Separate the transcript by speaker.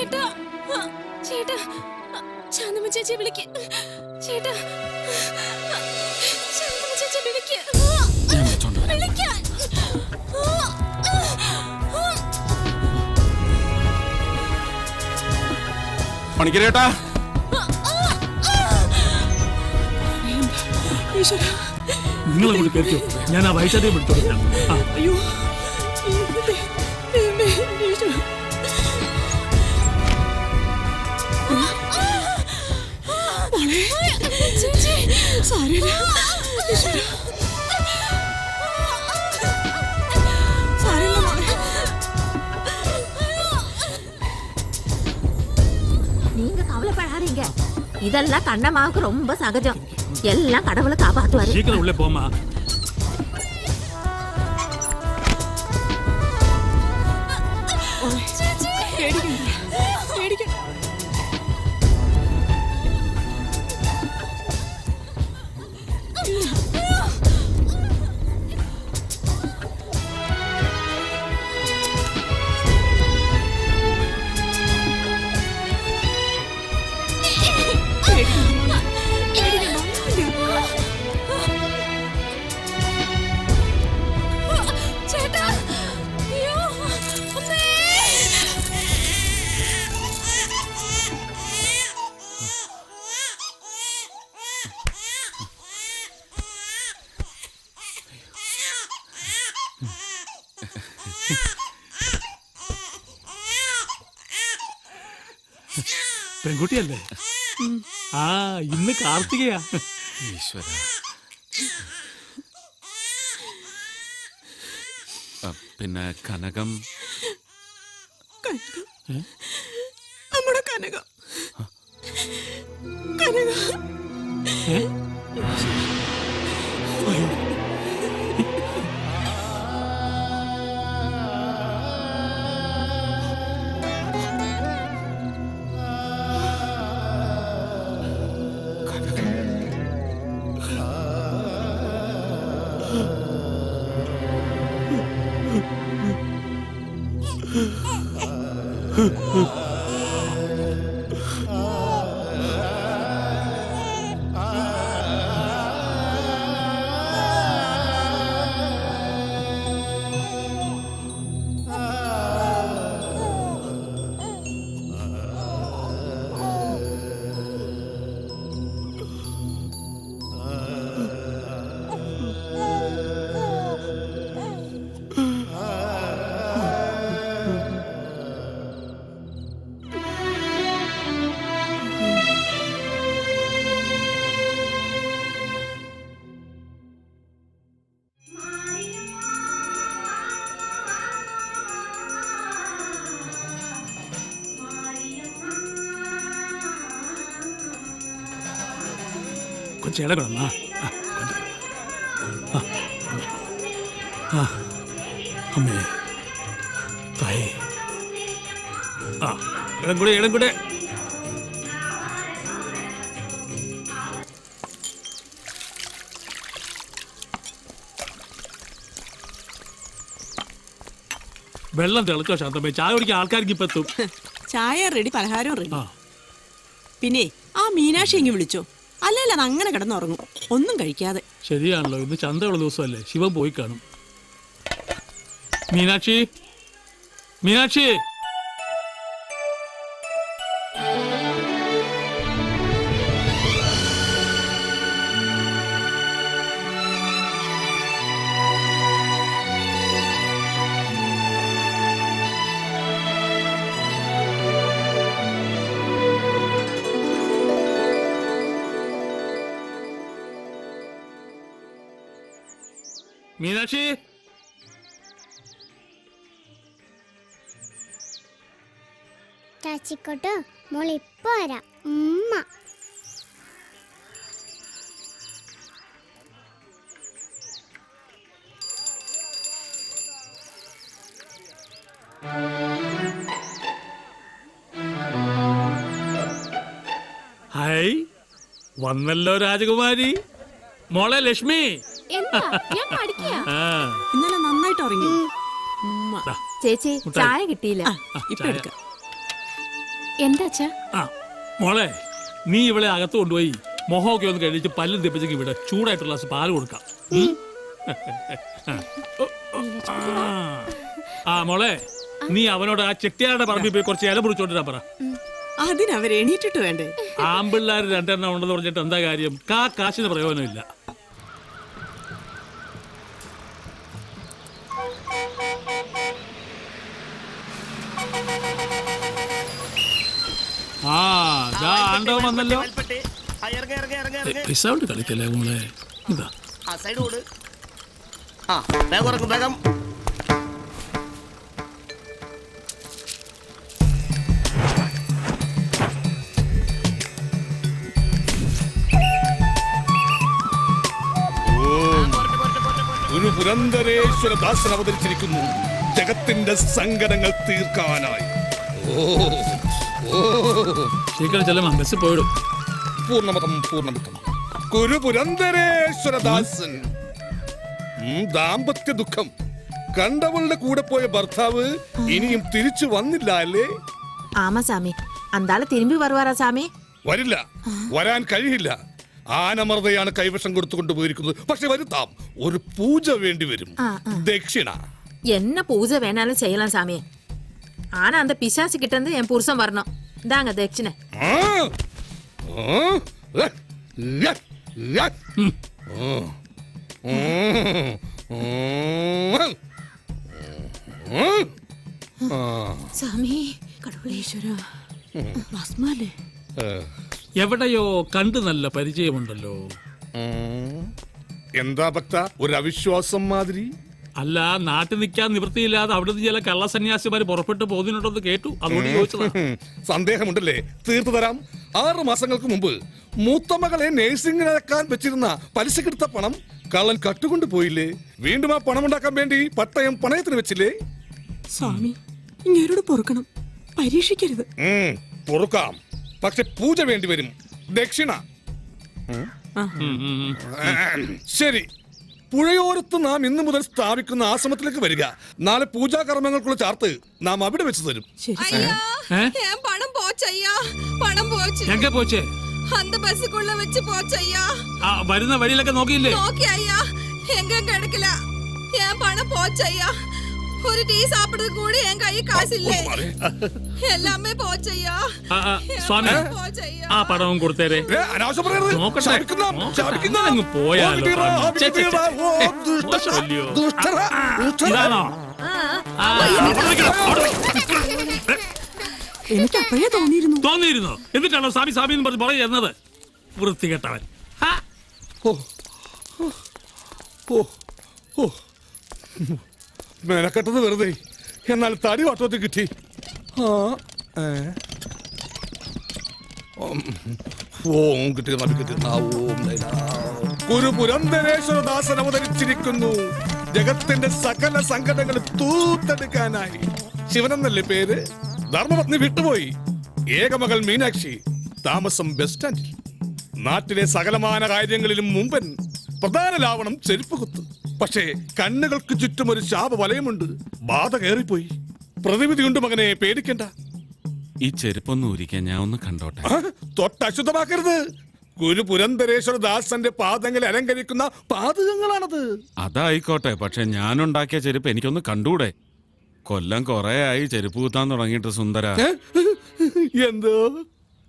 Speaker 1: ഏട്ടാ ചേട്ടാ ശാന്തമ്മ ചേച്ചി വിളിക്ക് ചേട്ടാ ശാന്തമ്മ ചേച്ചി വിളിക്ക് വിളിക്കാൻ
Speaker 2: പണിക്കരേട്ടാ
Speaker 3: നിങ്ങളങ്ങോട്ട് കേൾക്കോ ഞാൻ ആ വൈദ്യുതി വിളിച്ചോളാം.
Speaker 1: അയ്യോ
Speaker 4: நீங்க கவலைப்படாதீங்க, இதெல்லாம் கண்ணம்மாவுக்கு ரொம்ப சகஜம். எல்லாம் கடவுளை காப்பாத்துவாரு.
Speaker 3: சீக்கிரம் உள்ளே போமா. പെൺകുട്ടിയല്ലേ? ആ ഇന്ന് കാർത്തികയാ.
Speaker 2: ഈശ്വര, പിന്നെ കനകം.
Speaker 1: നമ്മുടെ കനകം കനകം
Speaker 3: கொஞ்சம் இடங்கம்மா. അമ്മേ തായേ. ഇടം കൂടെ ഇടം കൂടെ. വെള്ളം തിളച്ചോ ശാന്തമ്മേ? ചായ കുടിക്കാൻ ആൾക്കാർക്ക് ഇപ്പൊ എത്തും.
Speaker 1: ചായ റെഡി, പലഹാരം റെഡി. പിന്നെ ആ മീനാക്ഷി ഇങ്ങ് വിളിച്ചോ, അല്ലല്ല അത് അങ്ങനെ കിടന്നുറങ്ങും ഒന്നും കഴിക്കാതെ.
Speaker 3: ശരിയാണല്ലോ, ഇന്ന് ചന്തയുള്ള ദിവസമല്ലേ, ശിവൻ പോയി കാണും. മീനാക്ഷി, മീനാക്ഷി. മീനാക്ഷി,
Speaker 5: ചാച്ചിക്കോട്ടോ മോളിപ്പോ വരാം. ഉമ്മ
Speaker 3: ഹായ്, വന്നല്ലോ രാജകുമാരി. മോളെ ലക്ഷ്മി.
Speaker 1: ഇന്നലെ നന്നായിട്ട് ഉറങ്ങി.
Speaker 4: ചേച്ചി ചായ കിട്ടിയില്ല.
Speaker 1: ഇപ്പൊ എടുക്കാം.
Speaker 6: എന്താ അച്ഛാ?
Speaker 3: ആ മോളെ, നീ ഇവളെ അകത്ത് കൊണ്ടുപോയി മൊഹമൊക്കെ ഒന്ന് കഴിച്ച് പല്ലും തെപ്പിച്ചെങ്കിൽ ഇവിടെ ചൂടായിട്ടുള്ള ഗ്ലാസ് പാല് കൊടുക്കാം. ഉം? ആ മോളെ, നീ അവനോട് ആ ചെട്ടിയാരുടെ പറമ്പിൽ പോയി കുറച്ച് ഇല മുറിച്ചോണ്ടിരാ പറ.
Speaker 1: അതിനവർ എണീറ്റിട്ട് വേണ്ടേ?
Speaker 3: ആമ്പിള്ളേർ 2 എണ്ണം ഉണ്ടെന്ന് പറഞ്ഞിട്ട് എന്താ കാര്യം? കാശിന് പ്രയോജനമില്ല. ആ ദാ ആണ്ടവൻ വന്നല്ലോ. പൈസ കൊണ്ട് കളിക്കല്ലേ മോളെ. ഇതാ
Speaker 7: വേഗം
Speaker 8: ഒരു പുരന്തരേശ്വരദാസൻ അവതരിച്ചിരിക്കുന്നു ജഗത്തിന്റെ സങ്കടങ്ങൾ തീർക്കാനായി.
Speaker 3: ശീഘ്രം ചെല്ലാം, ബസ് പോയിടും.
Speaker 8: പൂർണ്ണമതം പൂർണ്ണമിതം. ഒരു പുരന്തരേശ്വരദാസൻ. ദാമ്പത്യ ദുഃഖം. കണ്ടവളുടെ കൂടെ പോയ ഭർത്താവ് ഇനിയും തിരിച്ചു വന്നില്ല അല്ലേ?
Speaker 4: ஆமா சாமி, அந்த ஆளு திரும்பி வருவாரா சாமி?
Speaker 8: വരില്ല, വരാൻ കഴിയില്ല. ആനമർദ്ദയാണ് കൈവശം കൊടുത്തുകൊണ്ട് പോയിരിക്കുന്നത്. പക്ഷെ വരുത്താം, ഒരു പൂജ വേണ്ടി വരും. ദക്ഷിണ.
Speaker 4: என்ன பூஜை வேணாலும் செய்யலாம் சாமி. ஆனா அந்த பிசாசு கிட்ட இருந்து என் புருஷன் வரணும். இந்தாங்க தட்சிணை. சாமி, கடவுளேശ്വര, ഭസ്മല്ലേ?
Speaker 3: എവിടെയോ കണ്ടു നല്ല പരിചയമുണ്ടല്ലോ.
Speaker 8: എന്താ ഭക്ത, ഒരു അവിശ്വാസം മാതിരി?
Speaker 3: അല്ല, നാട്ടിൽ നിൽക്കാൻ നിവൃത്തിയില്ലാതെ അവിടുന്ന് ചില കള്ളസന്യാസിമാര് പുറപ്പെട്ടു പോകുന്നുണ്ടെന്ന് കേട്ടു, അതുകൊണ്ട് ചോദിച്ചതാ.
Speaker 8: സന്ദേഹമുണ്ടല്ലേ? തീർത്തു തരാം. 6 മാസങ്ങൾക്ക് മുമ്പ് മൂത്ത മകളെ നേഴ്സിംഗിനക്കാൻ വെച്ചിരുന്ന പലിശക്കെടുത്ത പണം കള്ളൻ കട്ടുകൊണ്ട് പോയില്ലേ? വീണ്ടും ആ പണം ഉണ്ടാക്കാൻ വേണ്ടി പട്ടയം പണയത്തിന് വെച്ചില്ലേ?
Speaker 1: സ്വാമി, ഇങ്ങേരോട് പൊറുക്കണം, പരീക്ഷിക്കരുത്.
Speaker 8: പൊറുക്കാം, പക്ഷെ പൂജ വേണ്ടി വരും. ദക്ഷിണ. ശരി, പുഴയോരത്ത് നാം ഇന്നു മുതൽ സ്ഥാപിക്കുന്ന ആശ്രമത്തിലേക്ക് വരിക. നാളെ പൂജാകർമ്മങ്ങൾക്കുള്ള ചാർത്ത് നാം അവിടെ വെച്ച് തരും.
Speaker 9: பணம் போச்சையா, பணம் போச்சு.
Speaker 3: എങ്ക പോച്ചേ?
Speaker 9: அந்த பஸ்ஸுக்குள்ள வச்சு போச்சையா.
Speaker 3: വരുന്ന വഴിയിലൊക്കെ നോക്കിയില്ലേ?
Speaker 9: നോക്കി ஐயா, எங்கேயும் கிடைக்கல. என் பணம் போச்சையா. ஒரு டீ சாப்பிடுறது கூட என் கை காசு இல்ல. எல்லாமே போச்சையா.
Speaker 3: സ്വാമി,
Speaker 9: போச்சையா.
Speaker 3: ആ പണവും കൊടുത്തേരെ.
Speaker 8: അനാവശ്യം പറയരുത്.
Speaker 3: നോക്കട്ടെ.
Speaker 8: ശപിക്കണം, ശപിക്കണം.
Speaker 3: അങ്ങ് പോയാലോ. ഇതാണോ?
Speaker 1: എനിക്ക് അപ്പോഴേ
Speaker 3: തോന്നിയിരുന്നോ? എന്നിട്ടാണോ സാമി സാമി എന്ന് പറഞ്ഞ് പറയുന്നത്? വൃത്തികെട്ടവൻ.
Speaker 8: മെനക്കെട്ടത് വെറുതെ, എന്നാൽ തടി വട്ടത്തിൽ കിട്ടി. ഓം കിട്ടി. ഒരു പുരന്തരേശ്വരദാസൻ അവതരിച്ചിരിക്കുന്നു ജഗത്തിന്റെ സകല സങ്കടങ്ങൾ തൂത്തെടുക്കാനായി. ശിവനെന്നല്ലേ പേര്? ധർമ്മപത്നി വിട്ടുപോയി. ഏകമകൾ മീനാക്ഷി. താമസം ബസ് സ്റ്റാൻഡിൽ. നാട്ടിലെ സകലമാന കാര്യങ്ങളിലും മുമ്പൻ. പ്രധാന ലാവണം ചെരുപ്പ് കുത്ത്. പക്ഷേ കണ്ണുകൾക്ക് ചുറ്റും ഒരു ശാപ വലയമുണ്ട്. ബാധ കയറിപ്പോയി. പ്രതിവിധിയുണ്ട് മകനെ, പേടിക്കണ്ട.
Speaker 2: ഈ ചെരുപ്പൊന്ന് ഊരിക്കാൻ ഞാൻ ഒന്ന് കണ്ടോട്ടെ.
Speaker 8: തൊട്ടശുദ്ധമാക്കരുത്. ഗുരു പുരന്തരേശ്വരദാസന്റെ പാദങ്ങളെ അലങ്കരിക്കുന്ന പാദകങ്ങളാണത്.
Speaker 2: അതായിക്കോട്ടെ, പക്ഷെ ഞാനുണ്ടാക്കിയ ചെരുപ്പ് എനിക്കൊന്ന് കണ്ടൂടെ? കൊല്ലം കൊറേ ആയി ചെരുപ്പ് കുത്താൻ തുടങ്ങിയിട്ട് സുന്ദര.
Speaker 8: എന്തോ